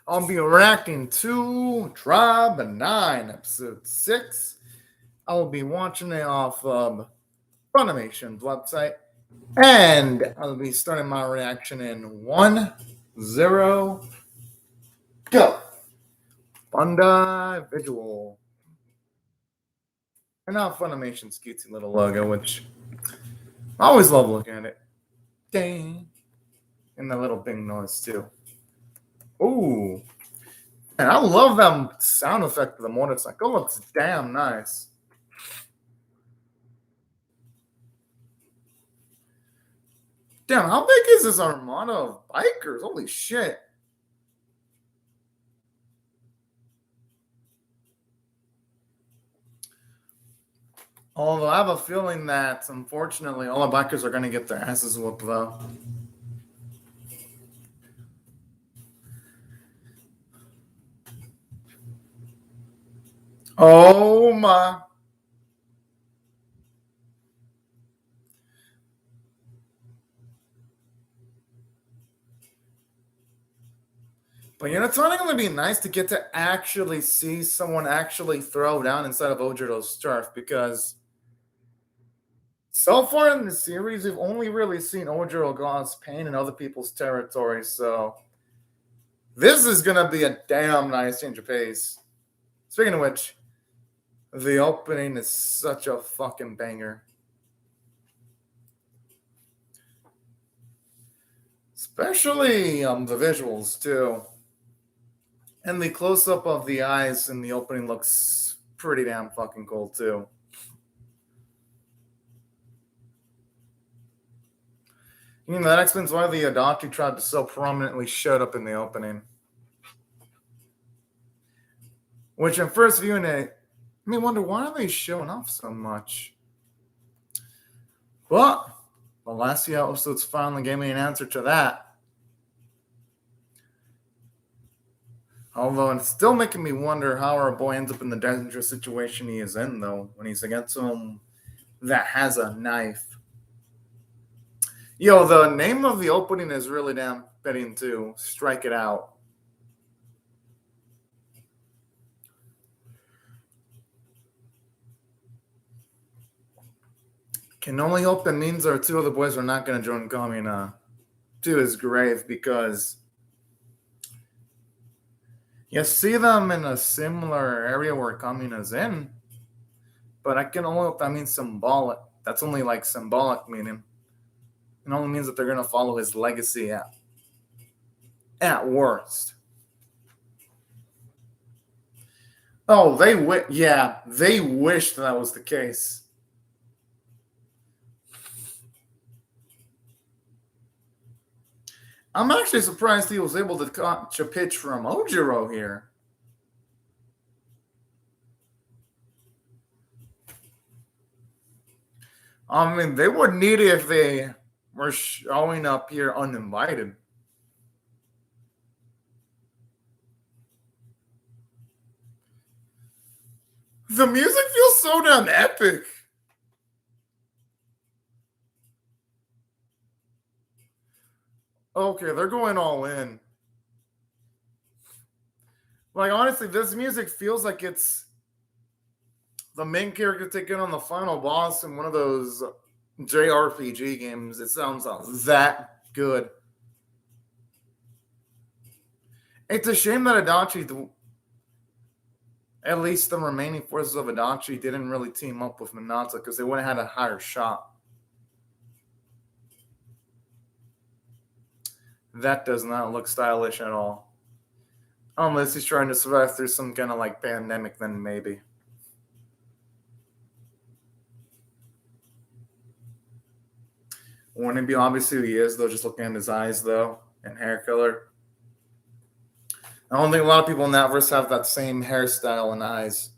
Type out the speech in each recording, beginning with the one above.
I'll be reacting to Tribe 9, Episode 6. I will be watching it off of Funimation's website. And I'll be starting my reaction in 1, 0, go. Funda visual. And now Funimation's cutesy little logo, which I always love looking at it. Dang. And the little bing noise, too. Ooh. And I love that sound effect of the motorcycle. It looks damn nice. Damn, how big is this armada of bikers? Holy shit. Although I have a feeling that, unfortunately, all the bikers are going to get their asses whooped, though. Oh, my. But you know, it's only going to be nice to get to actually see someone actually throw down instead of Ojiro's turf, because so far in the series, we've only really seen Ojiro cause pain in other people's territory, so this is going to be a damn nice change of pace. Speaking of which, the opening is such a fucking banger. Especially the visuals, too. And the close-up of the eyes in the opening looks pretty damn fucking cool, too. You know, that explains why the Adachi tribe so prominently showed up in the opening. Which, in first viewing it, I mean, wonder why are they showing off so much? But the last few episodes finally gave me an answer to that. Although it's still making me wonder how our boy ends up in the dangerous situation he is in, though, when he's against someone that has a knife. Yo, the name of the opening is really damn fitting, too. Strike It Out. Can only hope that means our two other boys are not going to join Kamina to his grave, because you see them in a similar area where Kamina's in, but I can only hope that means symbolic. That's only like symbolic meaning. It only means that they're going to follow his legacy at worst. Oh, they wish that was the case. I'm actually surprised he was able to catch a pitch from Ojiro here. I mean, they would need it if they were showing up here uninvited. The music feels so damn epic. Okay, they're going all in. Like, honestly, this music feels like it's the main character taking on the final boss in one of those JRPG games. It sounds that good. It's a shame that Adachi, at least the remaining forces of Adachi, didn't really team up with Minata, because they would have had a higher shot. That does not look stylish at all. Unless he's trying to survive through some kind of like pandemic, then maybe. Wouldn't it be obvious who he is, though, just looking at his eyes, though, and hair color? I don't think a lot of people in that verse have that same hairstyle and eyes.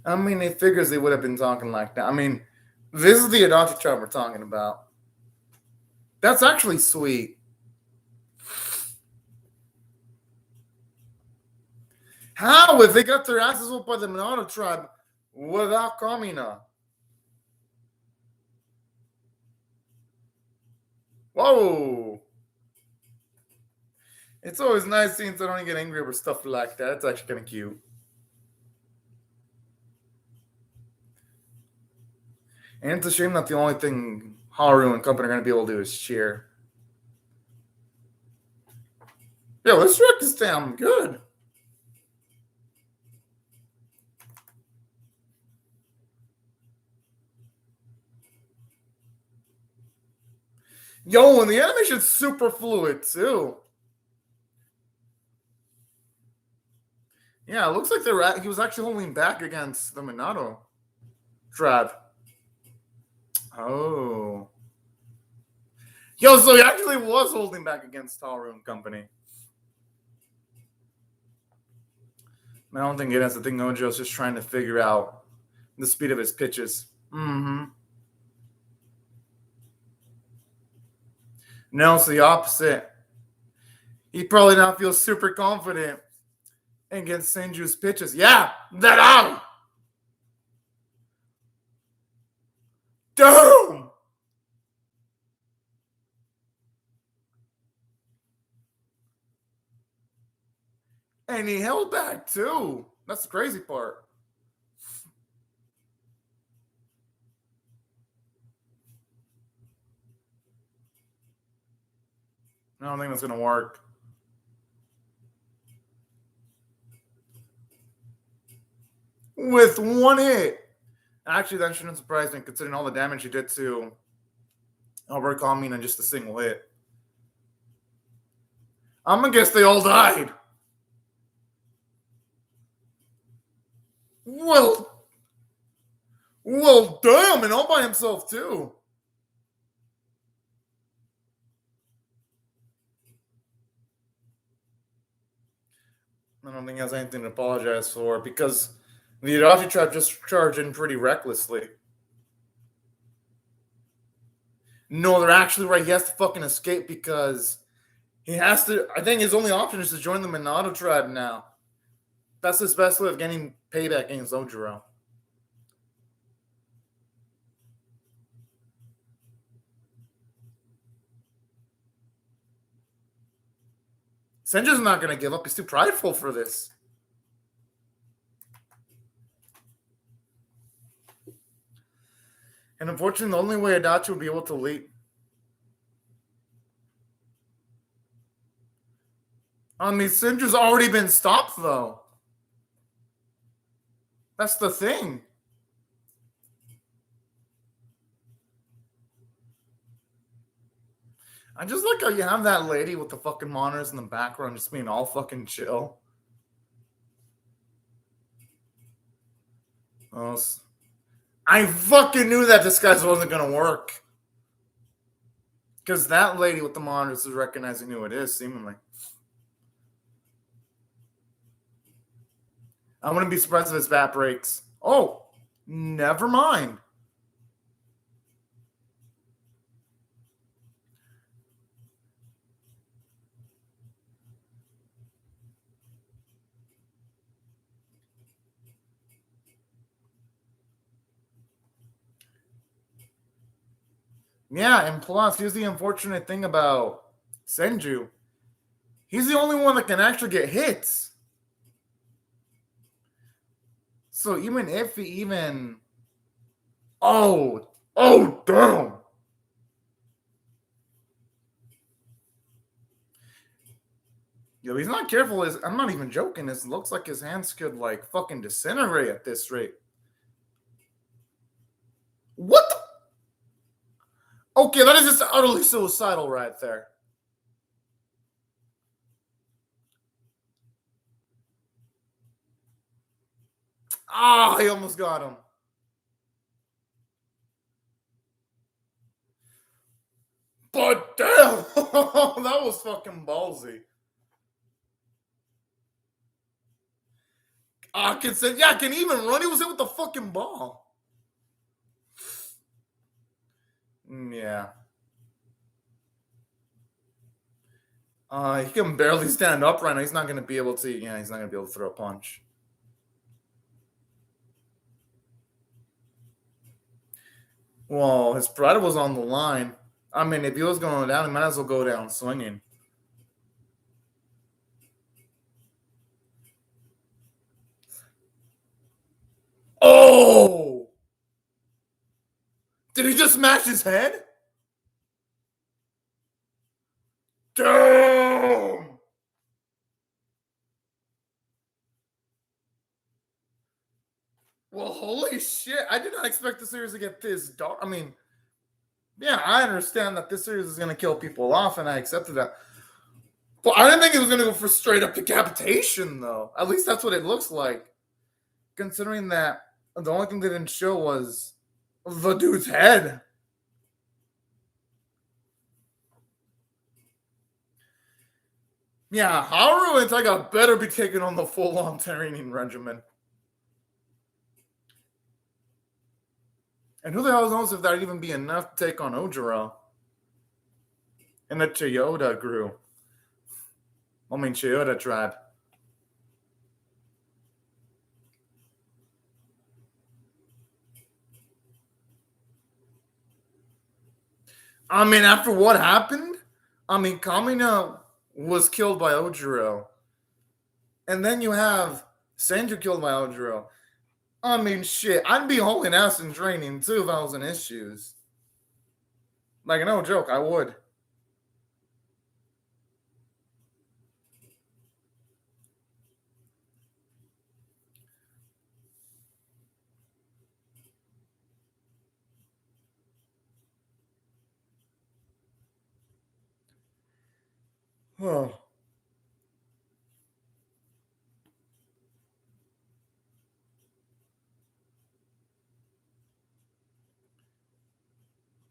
I mean, it figures they would have been talking like that. I mean, this is the Adachi tribe we're talking about. That's actually sweet. How? If they got their asses whooped by the Minato tribe without Kamina? Whoa. It's always nice seeing someone get angry over stuff like that. It's actually kind of cute. And it's a shame that the only thing Haru and company are going to be able to do is cheer. Yo, this wreck is damn good. Yo, and the animation's super fluid, too. Yeah, it looks like he was actually holding back against the Minato trap. Oh. Yo, so he actually was holding back against Haru and company. I don't think it has. I think Gojo's just trying to figure out the speed of his pitches. Mm-hmm. No, it's the opposite. He probably now feels super confident against Senju's pitches. Yeah, that out. Damn. And he held back too. That's the crazy part. I don't think that's going to work. With one hit. Actually, that shouldn't surprise me considering all the damage he did to overcoming in just a single hit. I'm going to guess they all died. Well, damn, and all by himself, too. I don't think he has anything to apologize for because the Irachi trap just charged in pretty recklessly. No, they're actually right. He has to fucking escape because he has to. I think his only option is to join the Minato tribe now. That's his best way of getting payback against Ojiro. Senju's not going to give up. He's too prideful for this. And unfortunately, the only way Adachi would be able to lead. I mean, Senju's already been stopped, though. That's the thing. I just like how you have that lady with the fucking monitors in the background just being all fucking chill. Oh, I fucking knew that disguise wasn't going to work. Because that lady with the monitors is recognizing who it is, seemingly. I wouldn't be surprised if his bat breaks. Oh, never mind. Yeah, and plus, here's the unfortunate thing about Senju. He's the only one that can actually get hits. So even if he even... Oh, damn. Yo, he's not careful. I'm not even joking. It looks like his hands could, like, fucking disintegrate at this rate. What the? Okay, that is just utterly suicidal right there. Ah, he almost got him. But damn, that was fucking ballsy. I can even run. He was hit with the fucking ball. Yeah. He can barely stand up right now. He's not going to be able to. Yeah, he's not going to be able to throw a punch. Well, his pride was on the line. I mean, if he was going down, he might as well go down swinging. Oh! Did he just smash his head? Damn! Well, holy shit. I did not expect the series to get this dark. I mean, yeah, I understand that this series is going to kill people off, and I accepted that. But I didn't think it was going to go for straight up decapitation, though. At least that's what it looks like. Considering that the only thing they didn't show was the dude's head. Yeah, Haru and Taiga better be taken on the full-on training regimen. And who the hell knows if that'd even be enough to take on Ojiro and the Toyota group. I mean, Toyota tribe. I mean, after what happened, I mean, Kamina was killed by Ojiro. And then you have Sanju killed by Ojiro. I mean, shit, I'd be hauling ass in training too if I was in issues. Like, no joke, I would. Oh.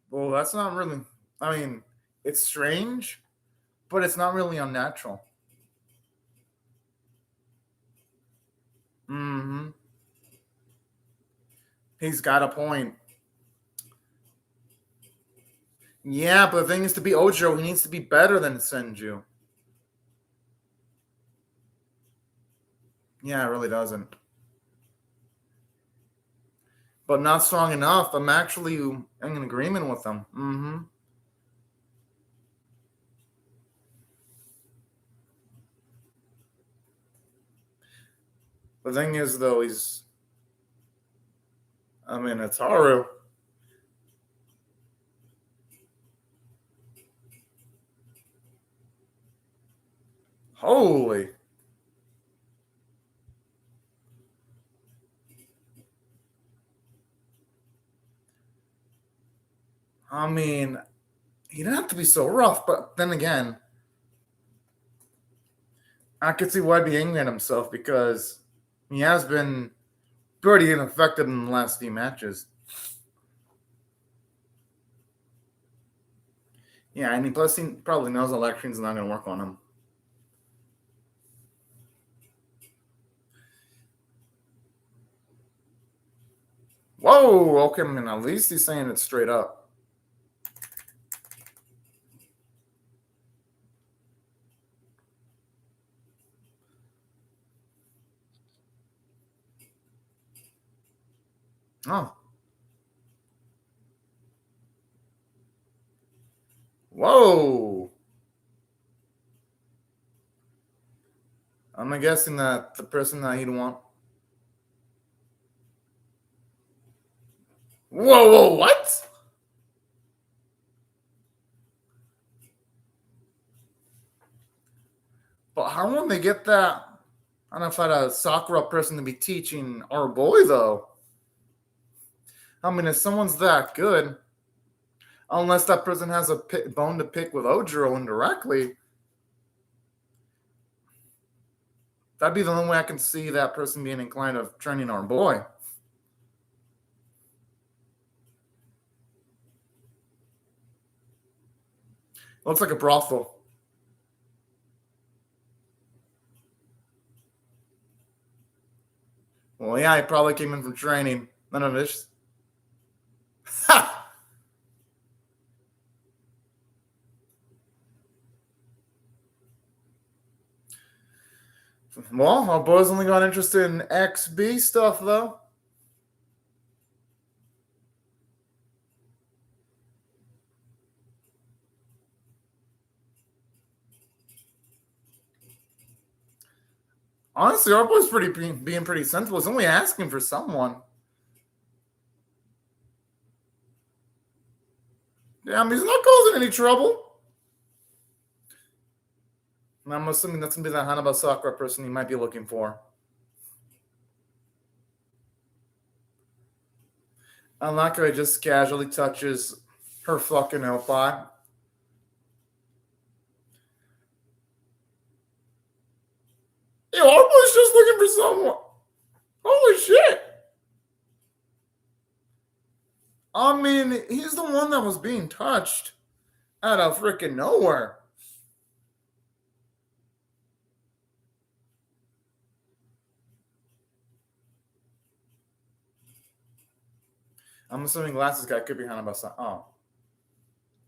Well, that's not really. I mean, it's strange, but it's not really unnatural. Mm-hmm. He's got a point. Yeah, but the thing is, to be Ojiro, he needs to be better than Senju. Yeah, it really doesn't. But not strong enough. I'm actually in agreement with him. Mm-hmm. The thing is, though, he's. I mean, it's Haru. Holy. I mean, he didn't have to be so rough, but then again, I could see why he'd be angry at himself because he has been pretty ineffective in the last few matches. Yeah, and plus he probably knows election's not going to work on him. Whoa, okay, I mean, at least he's saying it straight up. Oh. Whoa. I'm guessing that the person that he'd want. Whoa, what? But how will they get that? I don't know if I had a Sakura person to be teaching our boy, though. I mean, if someone's that good, unless that person has a bone to pick with Ojiro indirectly, that'd be the only way I can see that person being inclined of training our boy. Looks like a brothel. Well, yeah, he probably came in from training. None of this. Ha! Well, our boy's only got interested in XB stuff, though. Honestly, our boy's being pretty sensible. He's only asking for someone. Damn, he's not causing any trouble. And I'm assuming that's going to be the Hanaba Sakura person he might be looking for. Anakura just casually touches her fucking oppa. Yo, our boy's just looking for someone. Holy shit. I mean, he's the one that was being touched out of freaking nowhere. I'm assuming glasses guy could be Hanaba-san. Oh,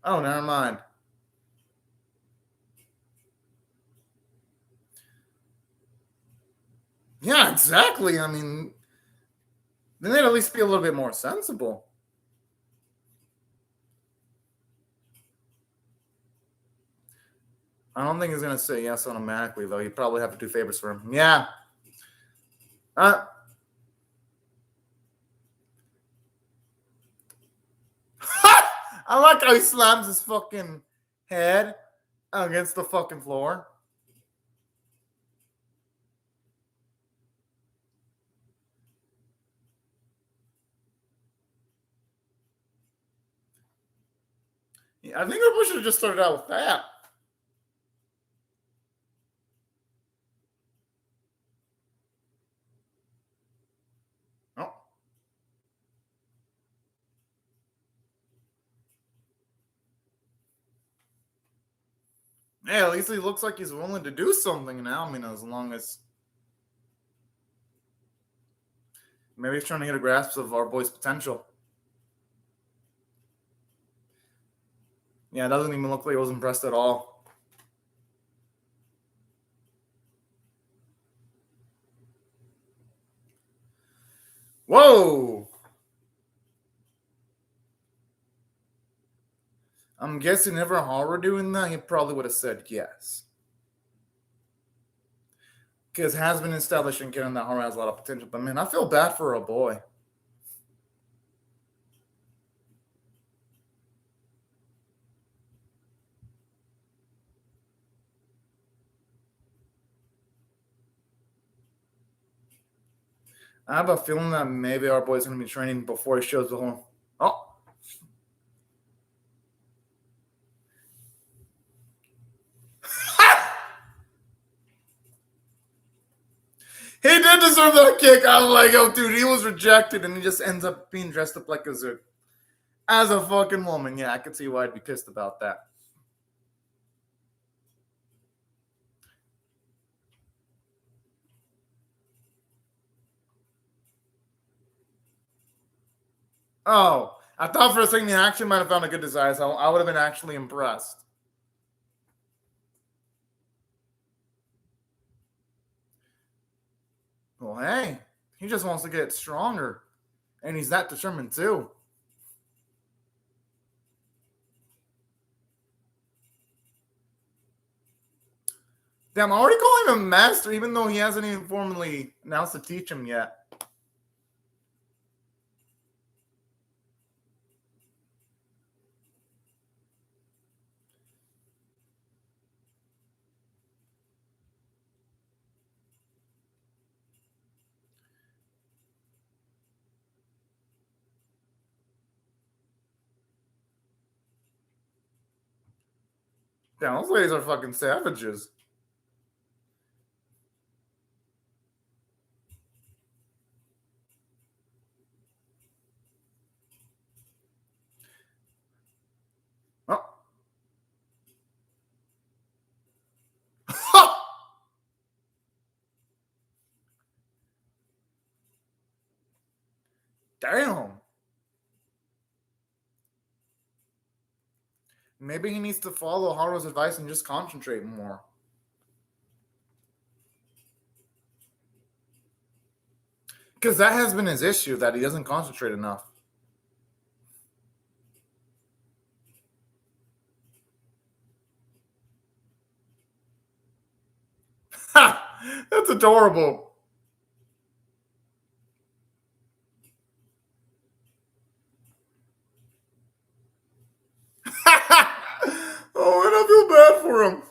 never mind. Yeah, exactly. I mean, then they'd at least be a little bit more sensible. I don't think he's going to say yes automatically, though. You probably have to do favors for him. Yeah. I like how he slams his fucking head against the fucking floor. Yeah, I think we should have just started out with that. Oh. Yeah, at least he looks like he's willing to do something now. I mean, as long as maybe he's trying to get a grasp of our boy's potential. Yeah, it doesn't even look like he was impressed at all. Whoa! I'm guessing if Haru were doing that, he probably would have said yes. Because it has been established in canon that Haru has a lot of potential. But man, I feel bad for a boy. I have a feeling that maybe our boy's going to be training before he shows the whole. Oh. He did deserve that kick. I was like, oh, dude, he was rejected, and he just ends up being dressed up like as a fucking woman. Yeah, I could see why I'd be pissed about that. Oh, I thought for a second he actually might have found a good design, so I would have been actually impressed. Well, hey, he just wants to get stronger, and he's that determined too. Damn, I already call him a master, even though he hasn't even formally announced to teach him yet. Damn, those ladies are fucking savages. Oh. Damn. Maybe he needs to follow Haru's advice and just concentrate more. Because that has been his issue, that he doesn't concentrate enough. Ha! That's adorable. Oh, and I feel bad for him.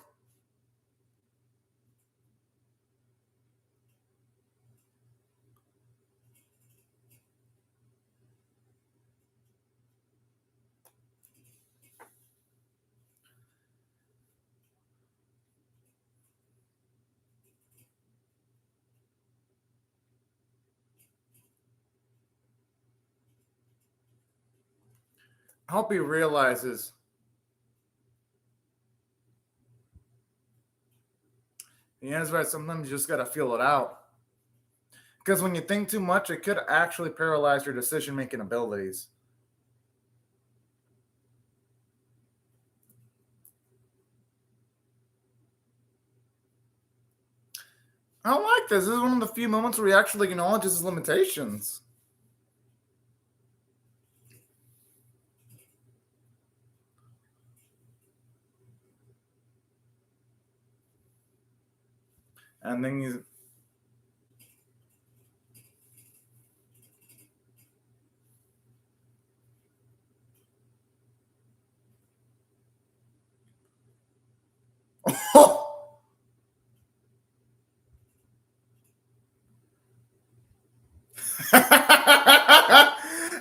I hope he realizes the answer right. Sometimes you just gotta feel it out. Because when you think too much, it could actually paralyze your decision making abilities. I like this. This is one of the few moments where he actually acknowledges his limitations. And then he's.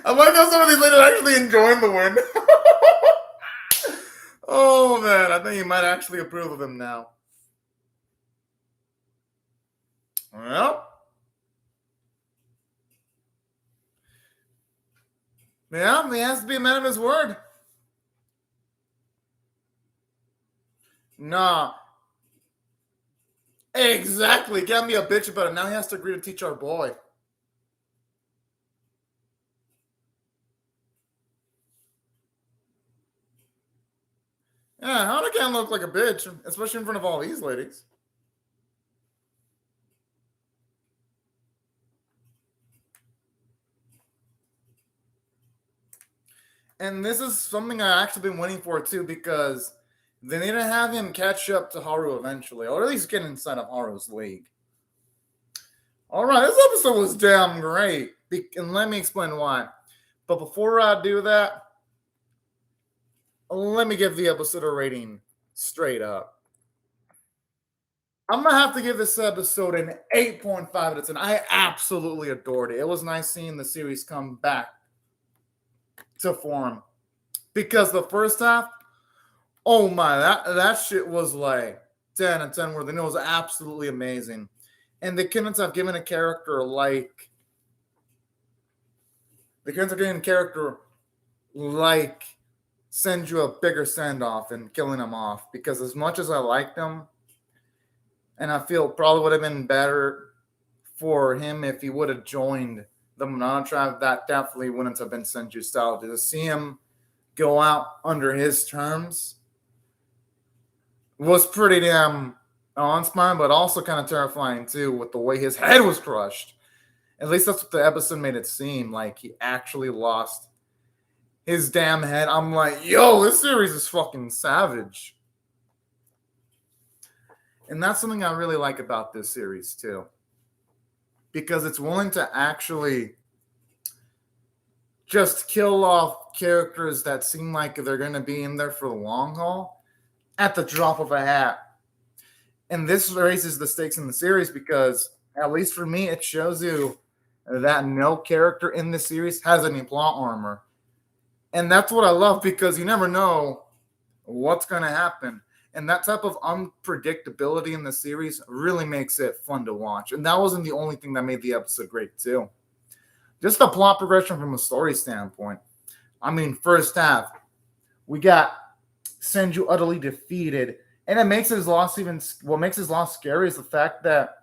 I like how some of these ladies are actually enjoying the win. Oh man, I think you might actually approve of him now. Well, yeah, he has to be a man of his word. Nah, exactly. Can't be a bitch about it. Now he has to agree to teach our boy. Yeah, how can't look like a bitch, especially in front of all these ladies. And this is something I actually been waiting for too, because they need to have him catch up to Haru eventually, or at least get inside of Haru's league. All right, this episode was damn great, and let me explain why. But before I do that, let me give the episode a rating straight up. I'm gonna have to give this episode an 8.5 out of 10. I absolutely adored it. It was nice seeing the series come back to form, because the first half, oh my, that shit was like 10 and 10 worth, and it was absolutely amazing. And the couldn't have given a character like send you a bigger send off and killing him off, because as much as I liked him, and I feel probably would have been better for him if he would have joined the Monana tribe, that definitely wouldn't have been Senju style. To see him go out under his terms was pretty damn awe-inspiring, but also kind of terrifying too, with the way his head was crushed. At least that's what the episode made it seem like. He actually lost his damn head. I'm like, yo, this series is fucking savage. And that's something I really like about this series too, because it's willing to actually just kill off characters that seem like they're going to be in there for the long haul at the drop of a hat. And this raises the stakes in the series, because, at least for me, it shows you that no character in the series has any plot armor. And that's what I love, because you never know what's going to happen. And that type of unpredictability in the series really makes it fun to watch. And that wasn't the only thing that made the episode great, too. Just the plot progression from a story standpoint. I mean, first half, we got Senju utterly defeated. And it makes his loss what makes his loss scary is the fact that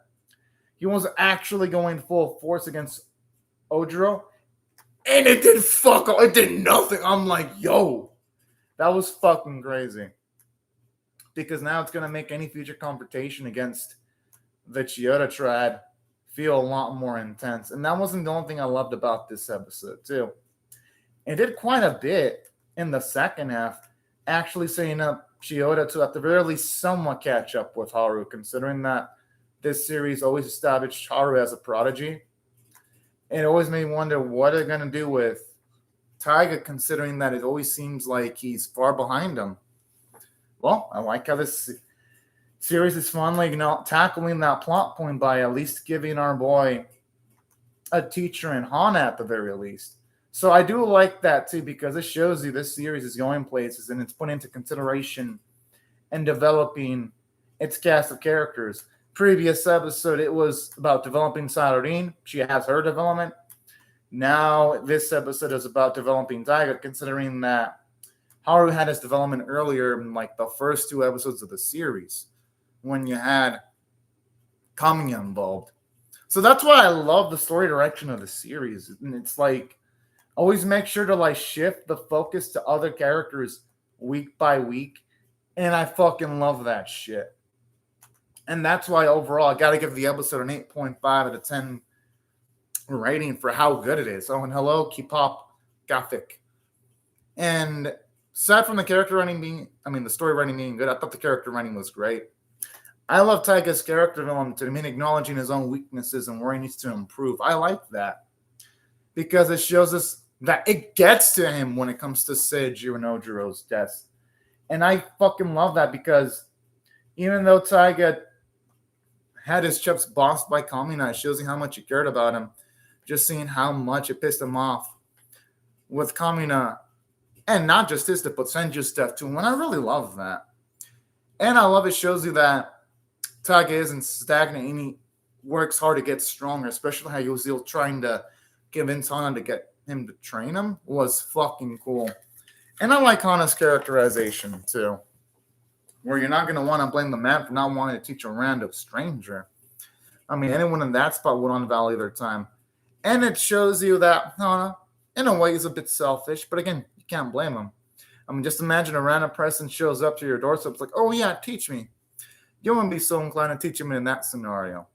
he was actually going full force against Ojiro. And it did nothing. I'm like, yo, that was fucking crazy. Because now it's going to make any future confrontation against the Chiyoda tribe feel a lot more intense. And that wasn't the only thing I loved about this episode, too. It did quite a bit in the second half, actually setting up Chiyoda to, at the very least, somewhat catch up with Haru, considering that this series always established Haru as a prodigy. And it always made me wonder what they're going to do with Taiga, considering that it always seems like he's far behind him. Well, I like how this series is finally tackling that plot point by at least giving our boy a teacher in Hana at the very least. So I do like that too, because it shows you this series is going places and it's put into consideration and developing its cast of characters. Previous episode, it was about developing Saturine. She has her development. Now this episode is about developing Taiga, considering that Haru had his development earlier in like the first 2 episodes of the series when you had Kamiya involved. So that's why I love the story direction of the series. And it's like, always make sure to like shift the focus to other characters week by week. And I fucking love that shit. And that's why overall, I got to give the episode an 8.5 out of 10 rating for how good it is. Oh, and hello, K-pop Gothic. And aside from the character writing the story writing being good, I thought the character writing was great. I love Taiga's character development to acknowledging his own weaknesses and where he needs to improve. I like that because it shows us that it gets to him when it comes to Seiju and Ojiro's deaths. And I fucking love that because even though Taiga had his chips bossed by Kamina, it shows you how much he cared about him. Just seeing how much it pissed him off with Kamina. And not just his death, but Senju's death too. And I really love that. And I love it shows you that Taiga isn't stagnant and he works hard to get stronger, especially how he was trying to convince Hana to get him to train him was fucking cool. And I like Hana's characterization too, where you're not going to want to blame the man for not wanting to teach a random stranger. I mean, anyone in that spot would unvalue their time. And it shows you that Hana, in a way, is a bit selfish, but again, you can't blame him. I mean, just imagine a random person shows up to your doorstep, it's like, oh yeah, teach me. You wouldn't be so inclined to teach him in that scenario.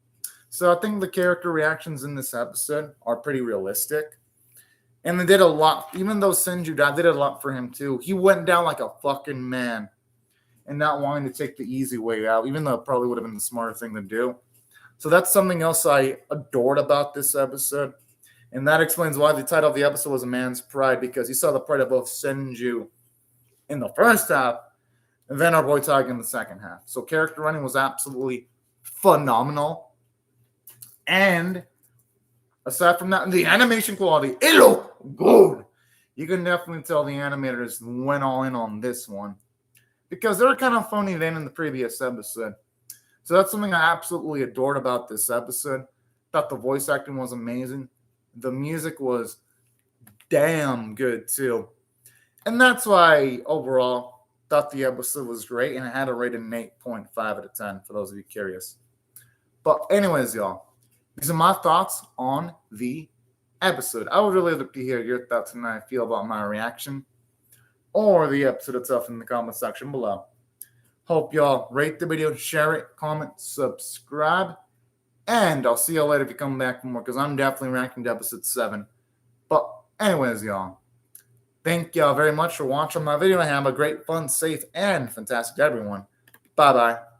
So I think the character reactions in this episode are pretty realistic. And they did a lot, even though Senju died, they did a lot for him too. He went down like a fucking man and not wanting to take the easy way out, even though it probably would have been the smarter thing to do. So that's something else I adored about this episode. And that explains why the title of the episode was A Man's Pride, because you saw the pride of both Senju in the first half and then our boy Taiga in the second half. So character writing was absolutely phenomenal. And aside from that, the animation quality, it looked good. You can definitely tell the animators went all in on this one because they were kind of phony then in the previous episode. So that's something I absolutely adored about this episode. Thought the voice acting was amazing. The music was damn good too. And that's why overall thought the episode was great, and I had it rated an 8.5 out of 10 for those of you curious. But anyways, y'all, these are my thoughts on the episode. I would really like to hear your thoughts and how you feel about my reaction or the episode itself in the comment section below. Hope y'all rate the video, share it, comment, subscribe, and I'll see y'all later if you come back for more, because I'm definitely reacting to episode 7. But anyways, y'all, thank y'all very much for watching my video. Have a great, fun, safe, and fantastic day, everyone. Bye-bye.